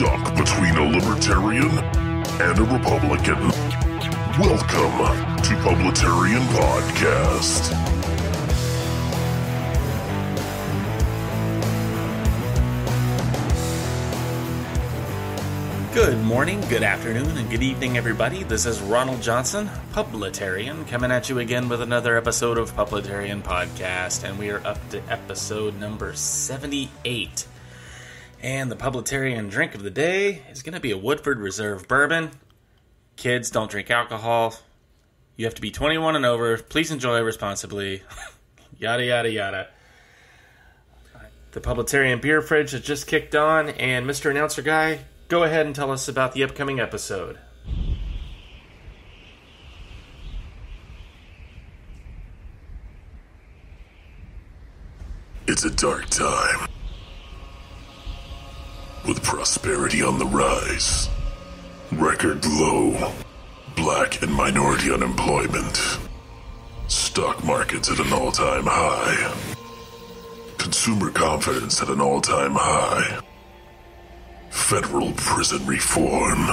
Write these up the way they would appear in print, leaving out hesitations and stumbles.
stuck between a libertarian and a Republican? Welcome to Publitarian Podcast. Good morning, good afternoon, and good evening, everybody. This is Ronald Johnson, Publitarian, coming at you again with another episode of Publitarian Podcast, and we are up to episode number 78. And the Publitarian drink of the day is going to be a Woodford Reserve Bourbon. Kids, don't drink alcohol. You have to be 21 and over. Please enjoy responsibly. Yada, yada, yada. The Publitarian beer fridge has just kicked on, and Mr. Announcer Guy, go ahead and tell us about the upcoming episode. It's a dark time. With prosperity on the rise, record low, black and minority unemployment, stock markets at an all-time high, consumer confidence at an all-time high, federal prison reform,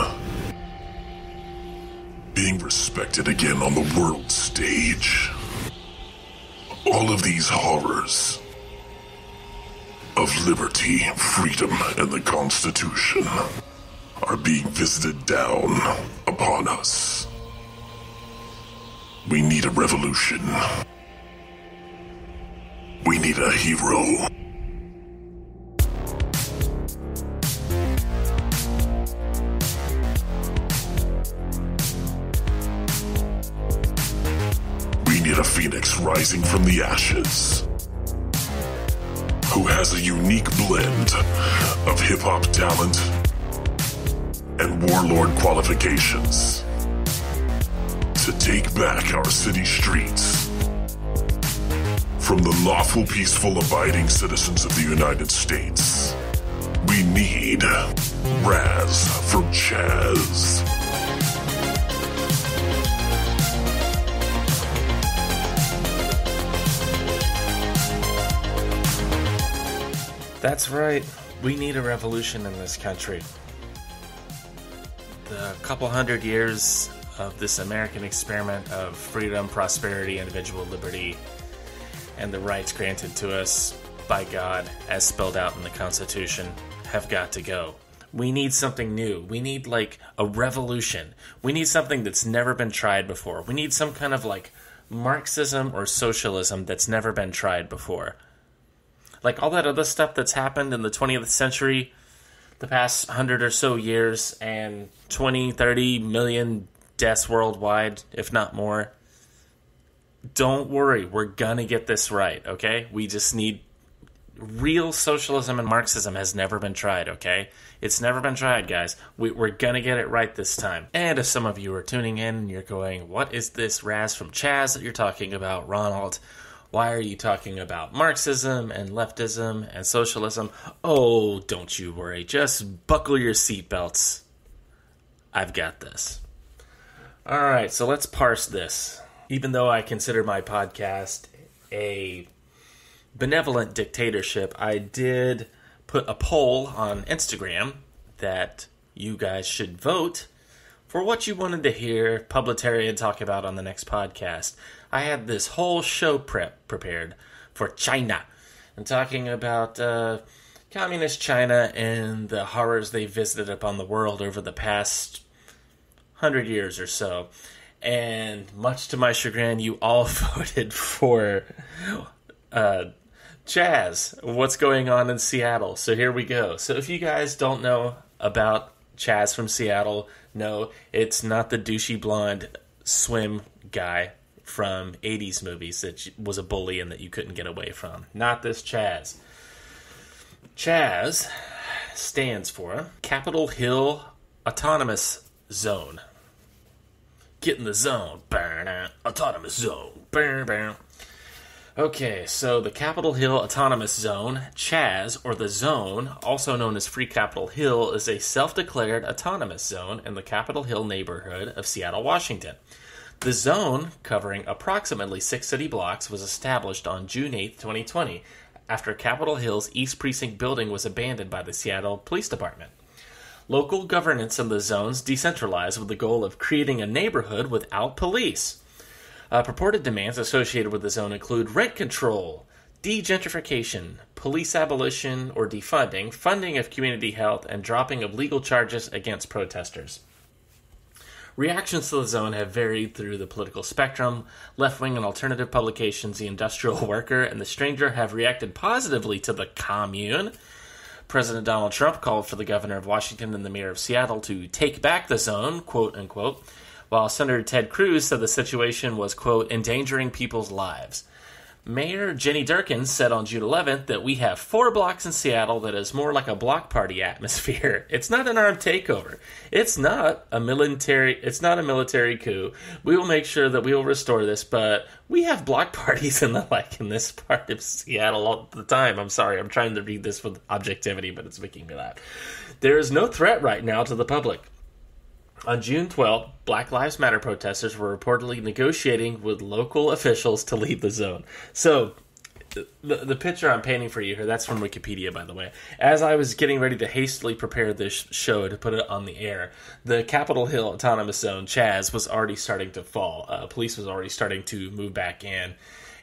being respected again on the world stage. All of these horrors of liberty, freedom, and the Constitution are being visited down upon us. We need a revolution. We need a hero. We need a phoenix rising from the ashes, who has a unique blend of hip-hop talent and warlord qualifications to take back our city streets from the lawful, peaceful, abiding citizens of the United States. We need Raz from Chaz. That's right. We need a revolution in this country. The couple hundred years of this American experiment of freedom, prosperity, individual liberty, and the rights granted to us by God, as spelled out in the Constitution, have got to go. We need something new. We need, like, a revolution. We need something that's never been tried before. We need some kind of, like, Marxism or socialism that's never been tried before. Like all that other stuff that's happened in the 20th century, the past 100 or so years, and 20, 30 million deaths worldwide, if not more. Don't worry, we're gonna get this right, okay? We just need... Real socialism and Marxism has never been tried, okay? It's never been tried, guys. We're gonna get it right this time. And if some of you are tuning in and you're going, what is this Raz from Chaz that you're talking about, Ronald? Why are you talking about Marxism and leftism and socialism? Oh, don't you worry. Just buckle your seatbelts. I've got this. All right, so let's parse this. Even though I consider my podcast a benevolent dictatorship, I did put a poll on Instagram that you guys should vote for what you wanted to hear Publitarian talk about on the next podcast. I had this whole show prepared for China and talking about communist China and the horrors they visited upon the world over the past 100 years or so. And much to my chagrin, you all voted for Chaz, what's going on in Seattle. So here we go. So if you guys don't know about Chaz from Seattle, no, it's not the douchey blonde swim guy from 80s movies that was a bully and that you couldn't get away from. Not this Chaz. Chaz stands for Capitol Hill Autonomous Zone. Get in the zone. Autonomous Zone. Okay, so the Capitol Hill Autonomous Zone, Chaz, or the Zone, also known as Free Capitol Hill, is a self-declared autonomous zone in the Capitol Hill neighborhood of Seattle, Washington. The zone, covering approximately 6 city blocks, was established on June 8, 2020, after Capitol Hill's East Precinct building was abandoned by the Seattle Police Department. Local governance in the zones decentralized with the goal of creating a neighborhood without police. Purported demands associated with the zone include rent control, degentrification, police abolition or defunding, funding of community health, and dropping of legal charges against protesters. Reactions to the zone have varied through the political spectrum. Left-wing and alternative publications, The Industrial Worker and The Stranger, have reacted positively to the commune. President Donald Trump called for the governor of Washington and the mayor of Seattle to take back the zone, quote unquote, while Senator Ted Cruz said the situation was, quote, endangering people's lives. Mayor Jenny Durkin said on June 11th that we have 4 blocks in Seattle that is more like a block party atmosphere. It's not an armed takeover. It's not a military coup. We will make sure that we will restore this, but we have block parties in this part of Seattle all the time. I'm sorry, I'm trying to read this with objectivity, but it's making me laugh. There is no threat right now to the public. On June 12th, Black Lives Matter protesters were reportedly negotiating with local officials to leave the zone. So, the picture I'm painting for you here, that's from Wikipedia, by the way. As I was getting ready to hastily prepare this show to put it on the air, the Capitol Hill Autonomous Zone, Chaz, was already starting to fall. Police was already starting to move back in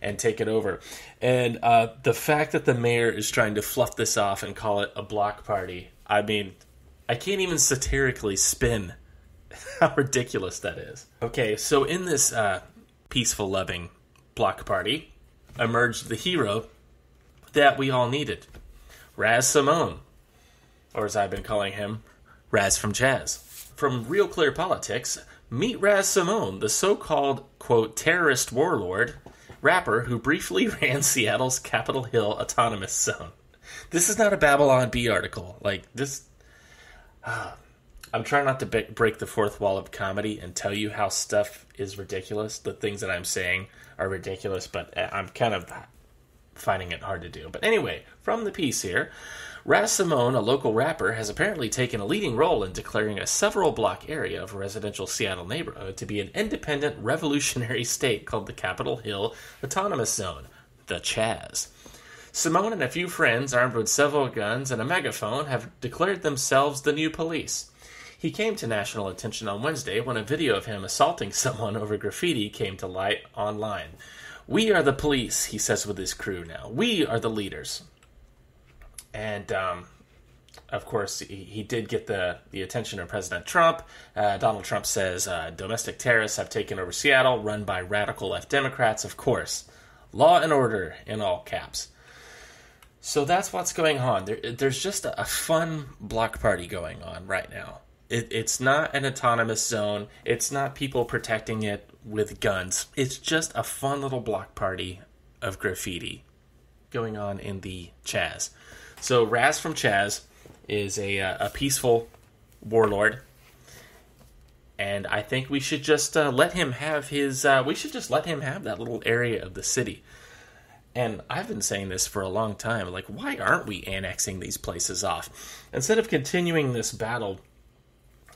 and take it over. And the fact that the mayor is trying to fluff this off and call it a block party, I mean, I can't even satirically spin how ridiculous that is. Okay, so in this peaceful, loving block party emerged the hero that we all needed. Raz Simone, or as I've been calling him, Raz From Chaz. From Real Clear Politics, meet Raz Simone, the so-called, quote, terrorist warlord rapper who briefly ran Seattle's Capitol Hill Autonomous Zone. This is not a Babylon Bee article. Like, this... I'm trying not to break the fourth wall of comedy and tell you how stuff is ridiculous. The things that I'm saying are ridiculous, but I'm kind of finding it hard to do. But anyway, from the piece here, Raz Simone, a local rapper, has apparently taken a leading role in declaring a several block area of a residential Seattle neighborhood to be an independent revolutionary state called the Capitol Hill Autonomous Zone, the Chaz. Simone and a few friends, armed with several guns and a megaphone, have declared themselves the new police. He came to national attention on Wednesday when a video of him assaulting someone over graffiti came to light online. We are the police, he says with his crew now. We are the leaders. And, of course, he did get the attention of President Trump. Donald Trump says domestic terrorists have taken over Seattle, run by radical left Democrats, of course. Law and order in all caps. So that's what's going on. There's just a fun block party going on right now. It's not an autonomous zone. It's not people protecting it with guns. It's just a fun little block party of graffiti going on in the Chaz. So Raz From Chaz is a peaceful warlord, and I think we should just let him have his. We should just let him have that little area of the city. And I've been saying this for a long time. Like, why aren't we annexing these places off instead of continuing this battle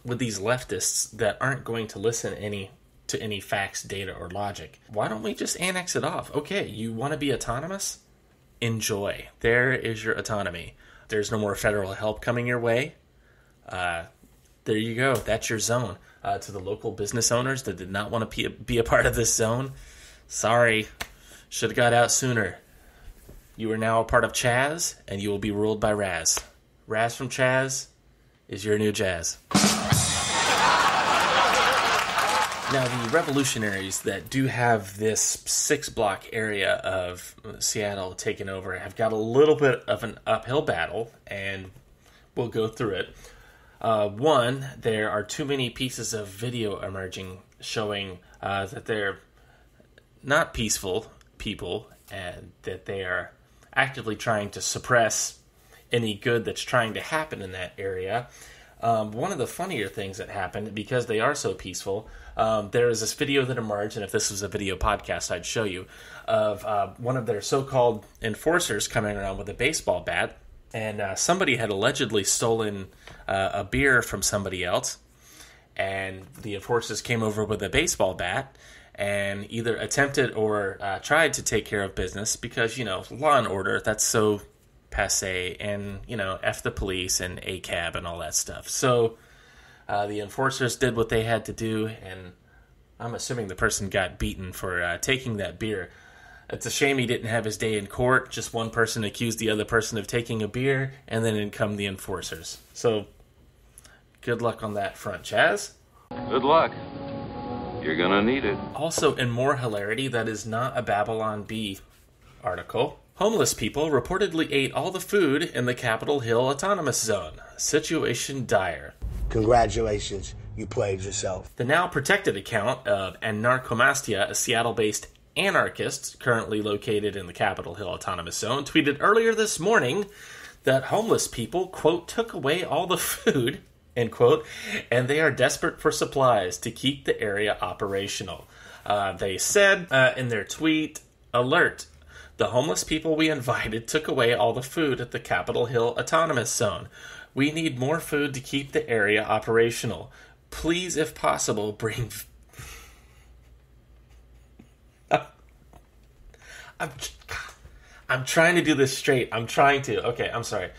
with these leftists that aren't going to listen to any facts, data, or logic? Why don't we just annex it off? Okay, you want to be autonomous? Enjoy. There is your autonomy. There's no more federal help coming your way. There you go. That's your zone. To the local business owners that did not want to be a part of this zone, sorry. Should have got out sooner. You are now a part of Chaz, and you will be ruled by Raz. Raz From Chaz is your new jazz. Now, the revolutionaries that do have this 6-block area of Seattle taken over have got a little bit of an uphill battle, and we'll go through it. One, there are too many pieces of video emerging showing that they're not peaceful people and that they are actively trying to suppress any good that's trying to happen in that area. One of the funnier things that happened, because they are so peaceful, there is this video that emerged, and if this was a video podcast, I'd show you, of one of their so-called enforcers coming around with a baseball bat, and somebody had allegedly stolen a beer from somebody else, and the enforcers came over with a baseball bat and either attempted or tried to take care of business because, law and order, that's so passe, and, F the police and ACAB and all that stuff. So the enforcers did what they had to do, and I'm assuming the person got beaten for taking that beer. It's a shame he didn't have his day in court. Just one person accused the other person of taking a beer, and then in come the enforcers. So, good luck on that front, Chaz. Good luck. You're gonna need it. Also, in more hilarity, that is not a Babylon Bee article. Homeless people reportedly ate all the food in the Capitol Hill Autonomous Zone. Situation dire. Congratulations, you played yourself. The now protected account of Anarchomastia, a Seattle-based anarchist currently located in the Capitol Hill Autonomous Zone, tweeted earlier this morning that homeless people, quote, took away all the food, end quote, and they are desperate for supplies to keep the area operational. They said in their tweet, alert, the homeless people we invited took away all the food at the Capitol Hill Autonomous Zone. We need more food to keep the area operational. Please, if possible, bring... I'm trying to do this straight. Okay, I'm sorry.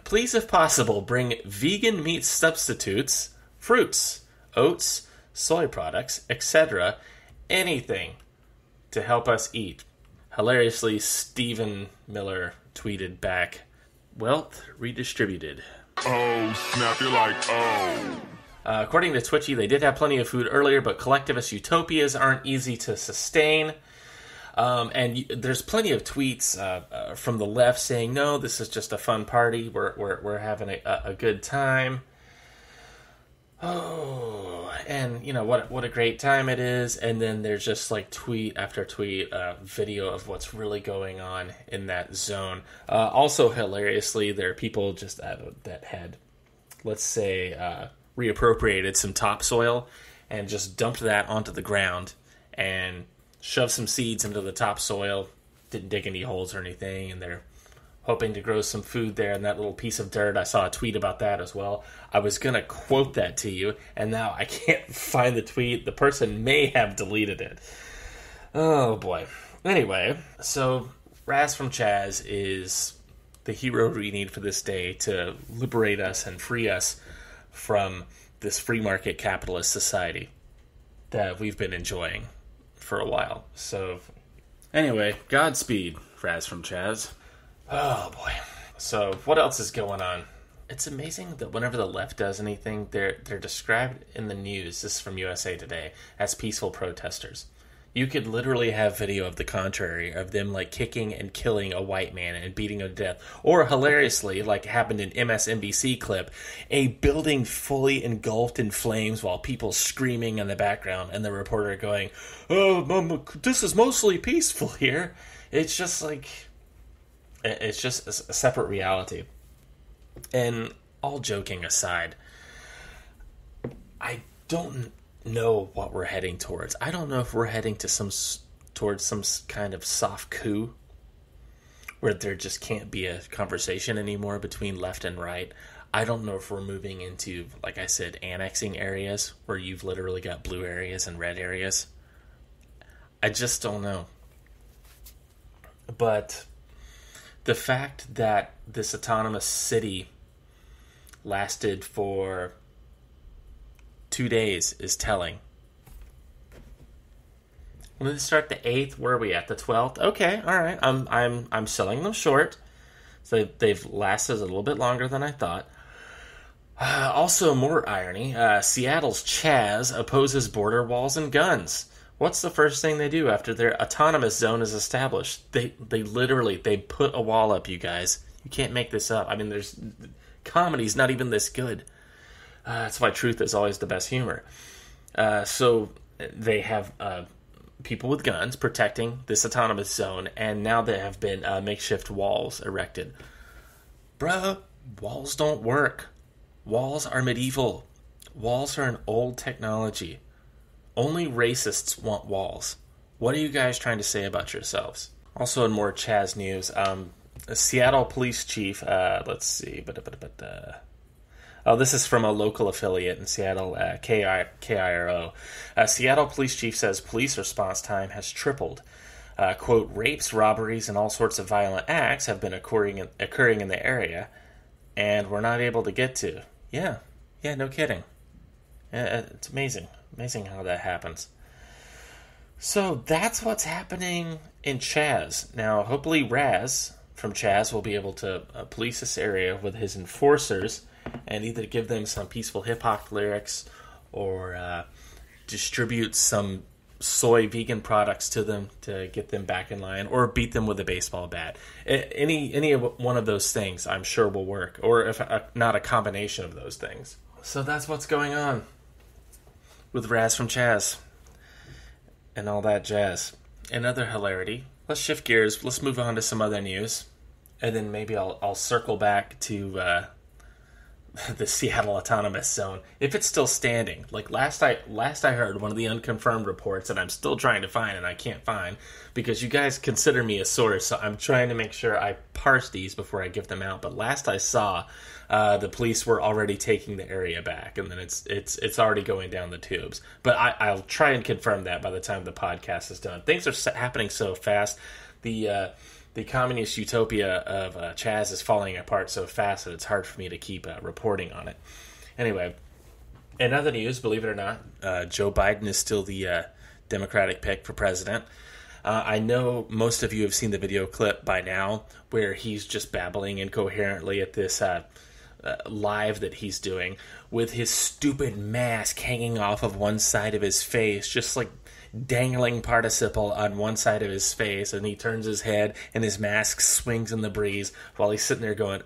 Please, if possible, bring vegan meat substitutes, fruits, oats, soy products, etc., anything to help us eat. Hilariously, Stephen Miller tweeted back, wealth redistributed. Oh, snap, you're like, oh. According to Twitchy, they did have plenty of food earlier, but collectivist utopias aren't easy to sustain. And there's plenty of tweets from the left saying, no, this is just a fun party. We're having a good time. Oh, and what a great time it is. And then there's just like tweet after tweet, video of what's really going on in that zone. Also, hilariously, there are people just that had, let's say, reappropriated some topsoil and just dumped that onto the ground and shoved some seeds into the topsoil, didn't dig any holes or anything, and they're hoping to grow some food there in that little piece of dirt. I saw a tweet about that as well. I was going to quote that to you, and now I can't find the tweet. The person may have deleted it. Oh, boy. Anyway, so Raz From Chaz is the hero we need for this day to liberate us and free us from this free market capitalist society that we've been enjoying for a while. So, anyway, Godspeed, Raz From Chaz. Oh, boy. So, what else is going on? It's amazing that whenever the left does anything, they're described in the news, this is from USA Today, as peaceful protesters. You could literally have video of the contrary, of them, like, kicking and killing a white man and beating him to death. Or, hilariously, like happened in MSNBC clip, a building fully engulfed in flames while people screaming in the background, and the reporter going, oh, this is mostly peaceful here. It's just, like... It's just a separate reality. And all joking aside, I don't know what we're heading towards. I don't know if we're heading to towards some kind of soft coup where there just can't be a conversation anymore between left and right. I don't know if we're moving into, like I said, annexing areas where you've literally got blue areas and red areas. I just don't know. But the fact that this autonomous city lasted for 2 days is telling. When did it start? The 8th? Where are we at? The 12th? Okay, all right. I'm selling them short. So they've lasted a little bit longer than I thought. Also, more irony. Seattle's Chaz opposes border walls and guns. What's the first thing they do after their autonomous zone is established? They literally put a wall up, you guys. You can't make this up. I mean, comedy's not even this good. That's why truth is always the best humor. So they have people with guns protecting this autonomous zone, and now there have been makeshift walls erected. Bruh, walls don't work. Walls are medieval. Walls are an old technology. Only racists want walls. What are you guys trying to say about yourselves? Also, in more Chaz news, a Seattle police chief, let's see, this is from a local affiliate in Seattle, KIRO. Seattle police chief says police response time has tripled. quote, rapes, robberies, and all sorts of violent acts have been occurring in the area, and we're not able to get to. Yeah, no kidding. It's amazing how that happens. So that's what's happening in Chaz. Now, hopefully Raz from Chaz will be able to police this area with his enforcers and either give them some peaceful hip-hop lyrics or distribute some soy vegan products to them to get them back in line, or beat them with a baseball bat. Any one of those things, I'm sure, will work, or if not a combination of those things. So that's what's going on with Raz from Chaz and all that jazz. Another hilarity. Let's shift gears. Let's move on to some other news, and then maybe I'll circle back to the Seattle Autonomous Zone, if it's still standing. Like last I heard, one of the unconfirmed reports that I'm still trying to find and I can't find, because you guys consider me a source, so I'm trying to make sure I parse these before I give them out. But last I saw, the police were already taking the area back, and then it's already going down the tubes. But I'll try and confirm that by the time the podcast is done. Things are happening so fast. The communist utopia of Chaz is falling apart so fast that it's hard for me to keep reporting on it. Anyway, in other news, believe it or not, Joe Biden is still the Democratic pick for president. I know most of you have seen the video clip by now where he's just babbling incoherently at this live that he's doing with his stupid mask hanging off of one side of his face, just like dangling participle on one side of his face, and he turns his head and his mask swings in the breeze while he's sitting there going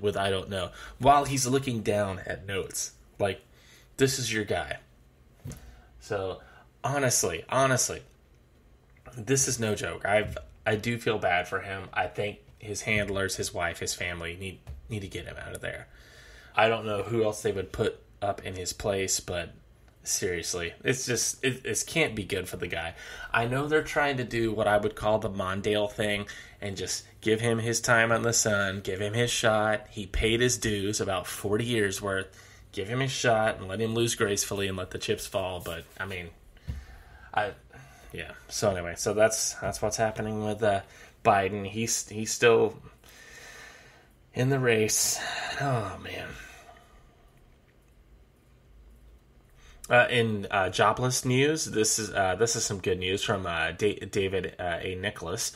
with I don't know, while he's looking down at notes. Like, this is your guy. So honestly, this is no joke. I do feel bad for him. I think his handlers, his wife, his family need to get him out of there. I don't know who else they would put up in his place, but seriously, it's just, it can't be good for the guy. I know they're trying to do what I would call the Mondale thing and just give him his time on the sun, give him his shot. He paid his dues, about 40 years worth. Give him his shot and let him lose gracefully and let the chips fall. But, I mean, yeah. So anyway, so that's what's happening with Biden. He's still in the race. Oh, man. In jobless news, this is some good news from David A. Nicholas.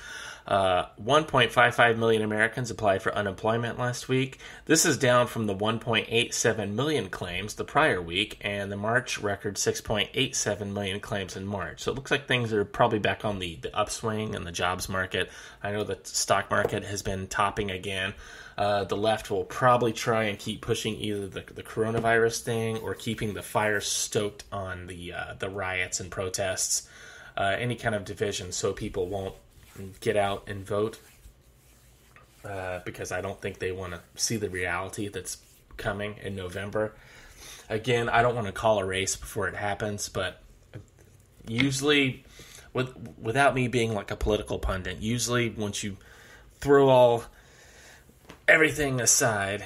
1.55 million Americans applied for unemployment last week. This is down from the 1.87 million claims the prior week, and the March record 6.87 million claims in March. So it looks like things are probably back on the upswing in the jobs market. I know the stock market has been topping again. The left will probably try and keep pushing either the coronavirus thing or keeping the fire stoked on the riots and protests, any kind of division, so people won't get out and vote, because I don't think they want to see the reality that's coming in November. Again, I don't want to call a race before it happens, but usually, without me being like a political pundit, usually once you throw everything aside,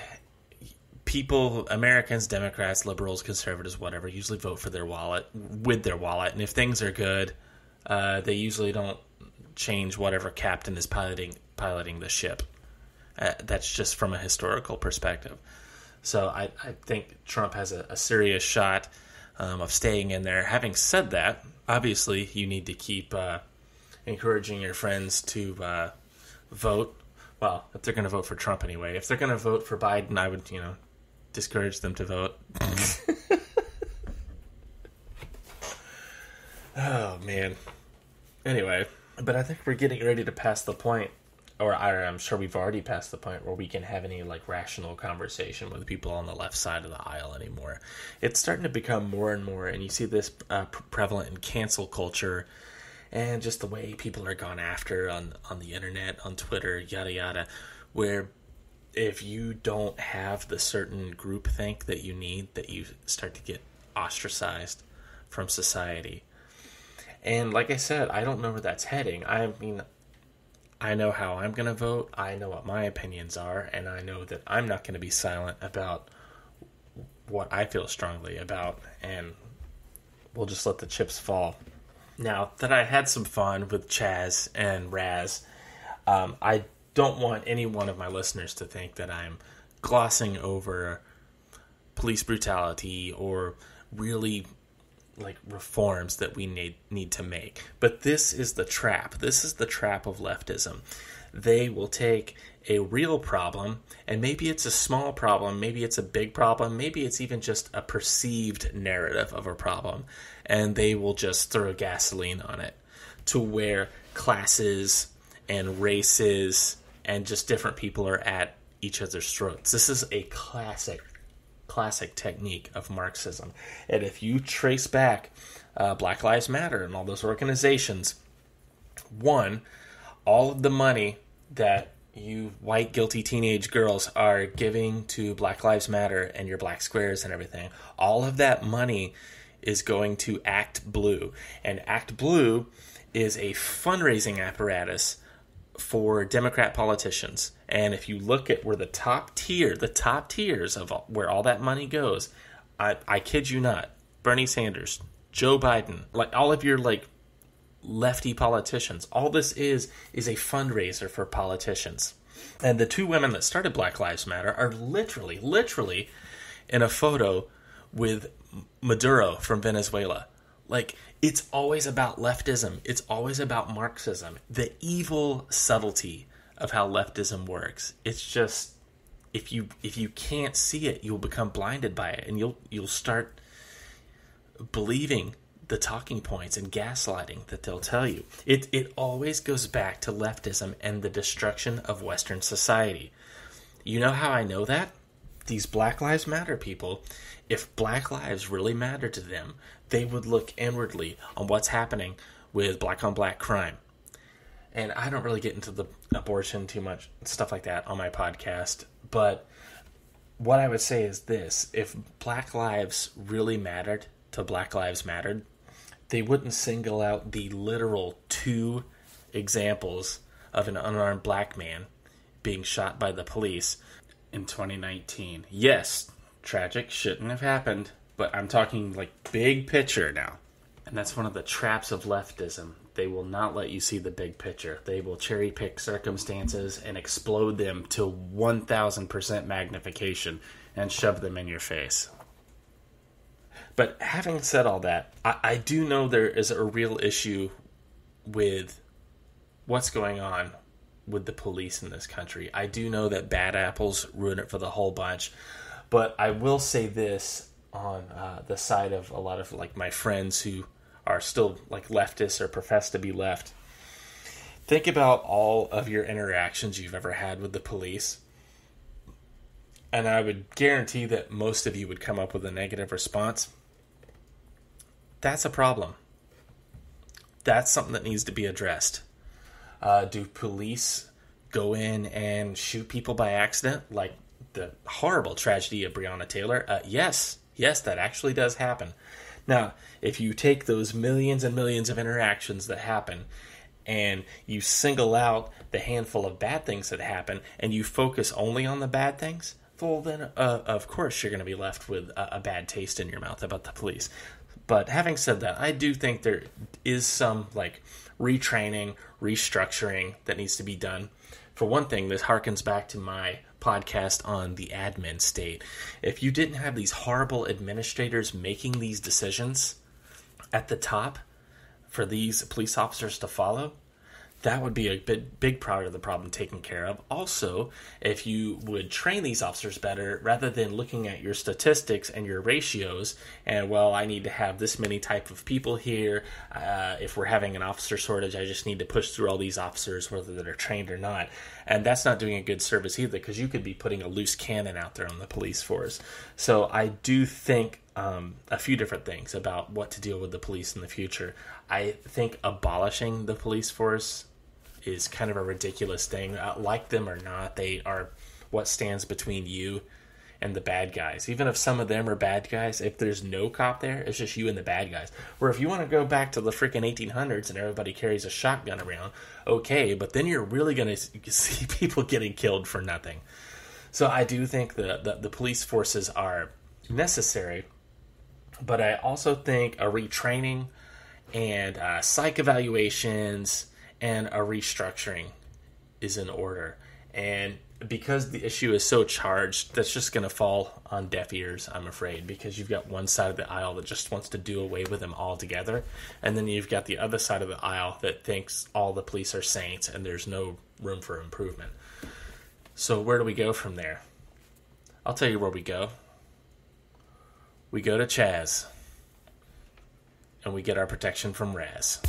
people, Americans, Democrats, liberals, conservatives, whatever, usually vote for their wallet, and if things are good, they usually don't change whatever captain is piloting the ship. That's just from a historical perspective. So I think Trump has a serious shot of staying in there. Having said that, obviously you need to keep encouraging your friends to vote. Well, if they're going to vote for Trump anyway. If they're going to vote for Biden, I would, discourage them to vote. Oh, man. Anyway, but I think we're getting ready to pass the point, or I'm sure we've already passed the point where we can have any, rational conversation with people on the left side of the aisle anymore. It's starting to become more and more, and you see this prevalent in cancel culture, and just the way people are gone after on the internet, on Twitter, yada yada, where if you don't have the certain groupthink that you need, that you start to get ostracized from society. And like I said, I don't know where that's heading. I mean, I know how I'm going to vote, I know what my opinions are, and I know that I'm not going to be silent about what I feel strongly about, and we'll just let the chips fall. Now that I had some fun with Chaz and Raz, I don't want any one of my listeners to think that I'm glossing over police brutality or really like reforms that we need to make. But this is the trap. This is the trap of leftism. They will take a real problem, and maybe it's a small problem, maybe it's a big problem, maybe it's even just a perceived narrative of a problem, and they will just throw gasoline on it to where classes and races and just different people are at each other's throats. This is a classic technique of Marxism. And if you trace back Black Lives Matter and all those organizations, one, all of the money that you white guilty teenage girls are giving to Black Lives Matter and your black squares and everything, all of that money is going to Act Blue. And Act Blue is a fundraising apparatus for Democrat politicians. And if you look at where the top tiers of where all that money goes, I kid you not, Bernie Sanders, Joe Biden, like all of your like lefty politicians, all this is a fundraiser for politicians. And the two women that started Black Lives Matter are literally in a photo with Maduro from Venezuela. Like, it's always about leftism. It's always about Marxism. The evil subtlety of how leftism works. It's just, if you can't see it, you'll become blinded by it, and you'll start believing the talking points and gaslighting that they'll tell you. It always goes back to leftism and the destruction of Western society. You know how I know that? These Black Lives Matter people, if Black lives really matter to them, they would look inwardly on what's happening with black-on-black crime. And I don't really get into the abortion too much, stuff like that on my podcast, but what I would say is this: if Black lives really mattered to Black Lives Mattered, they wouldn't single out the literal 2 examples of an unarmed black man being shot by the police in 2019. Yes, tragic, shouldn't have happened, but I'm talking like big picture now. And that's one of the traps of leftism. They will not let you see the big picture. They will cherry pick circumstances and explode them to 1,000% magnification and shove them in your face. But having said all that, I do know there is a real issue with what's going on with the police in this country. I do know that bad apples ruin it for the whole bunch. But I will say this on the side of a lot of like my friends who are still like leftists or profess to be left. Think about all of your interactions you've ever had with the police. And I would guarantee that most of you would come up with a negative response. That's a problem. That's something that needs to be addressed. Do police go in and shoot people by accident, like the horrible tragedy of Breonna Taylor? Yes, that actually does happen. Now, if you take those millions and millions of interactions that happen and you single out the handful of bad things that happen and you focus only on the bad things, well, then, of course, you're going to be left with a bad taste in your mouth about the police. But having said that, I do think there is some like retraining, restructuring that needs to be done. For one thing, this harkens back to my podcast on the admin state. If you didn't have these horrible administrators making these decisions at the top for these police officers to follow, that would be a big part of the problem taken care of. Also, if you would train these officers better, rather than looking at your statistics and your ratios, and, well, I need to have this many type of people here. If we're having an officer shortage, I just need to push through all these officers, whether they're trained or not. And that's not doing a good service either, because you could be putting a loose cannon out there on the police force. So I do think a few different things about what to deal with the police in the future. I think abolishing the police force is kind of a ridiculous thing. Like them or not, they are what stands between you and the bad guys. Even if some of them are bad guys, if there's no cop there, it's just you and the bad guys. Where if you want to go back to the freaking 1800s and everybody carries a shotgun around, okay, but then you're really going to see people getting killed for nothing. So I do think the police forces are necessary, but I also think a retraining and psych evaluations, and a restructuring is in order. And because the issue is so charged, that's just going to fall on deaf ears, I'm afraid, because you've got one side of the aisle that just wants to do away with them altogether, and then you've got the other side of the aisle that thinks all the police are saints and there's no room for improvement. So where do we go from there? I'll tell you where we go. We go to Chaz, and we get our protection from Raz.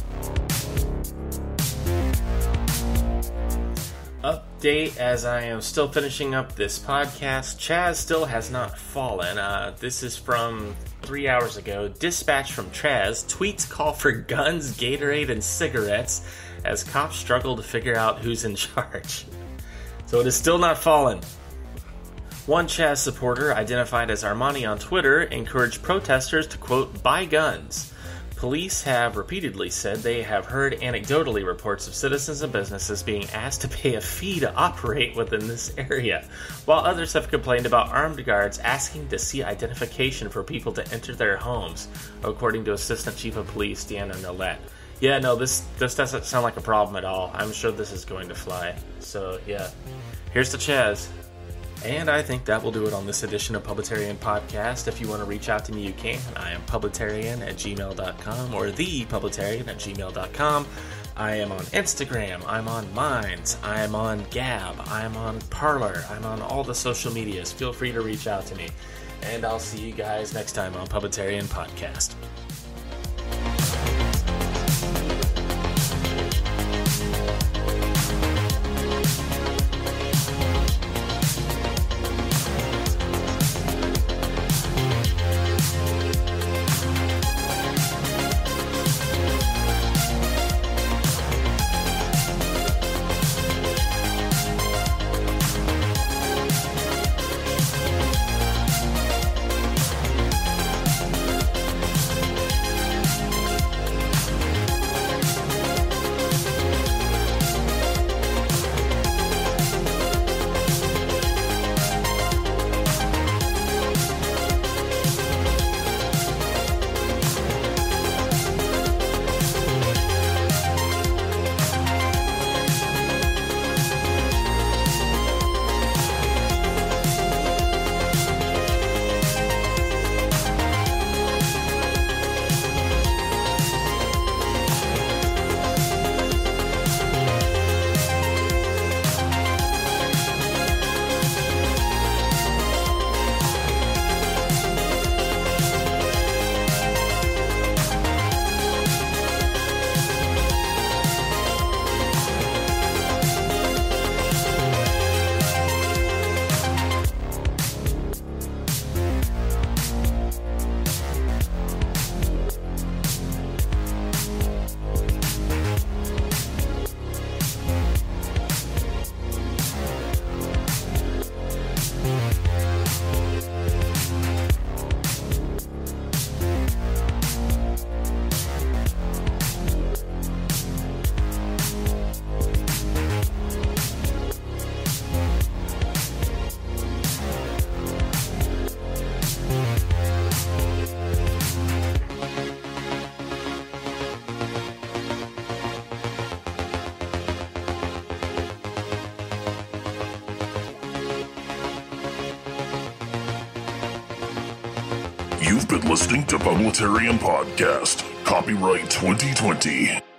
Update as I am still finishing up this podcast. Chaz still has not fallen. This is from 3 hours ago. Dispatch from Chaz. Tweets call for guns, Gatorade, and cigarettes as cops struggle to figure out who's in charge. So it is still not fallen. One Chaz supporter, identified as Armani on Twitter, encouraged protesters to, quote, buy guns. Police have repeatedly said they have heard anecdotally reports of citizens and businesses being asked to pay a fee to operate within this area, while others have complained about armed guards asking to see identification for people to enter their homes, according to Assistant Chief of Police Deanna Nolet. Yeah, no, this doesn't sound like a problem at all. I'm sure this is going to fly. So, yeah. Here's to Chaz. And I think that will do it on this edition of Publitarian Podcast. If you want to reach out to me, you can. I am publitarian@gmail.com or thepublitarian@gmail.com. I am on Instagram. I'm on Minds. I am on Gab. I'm on Parler. I'm on all the social medias. Feel free to reach out to me. And I'll see you guys next time on Publitarian Podcast. You've been listening to Publitarian Podcast. Copyright 2020.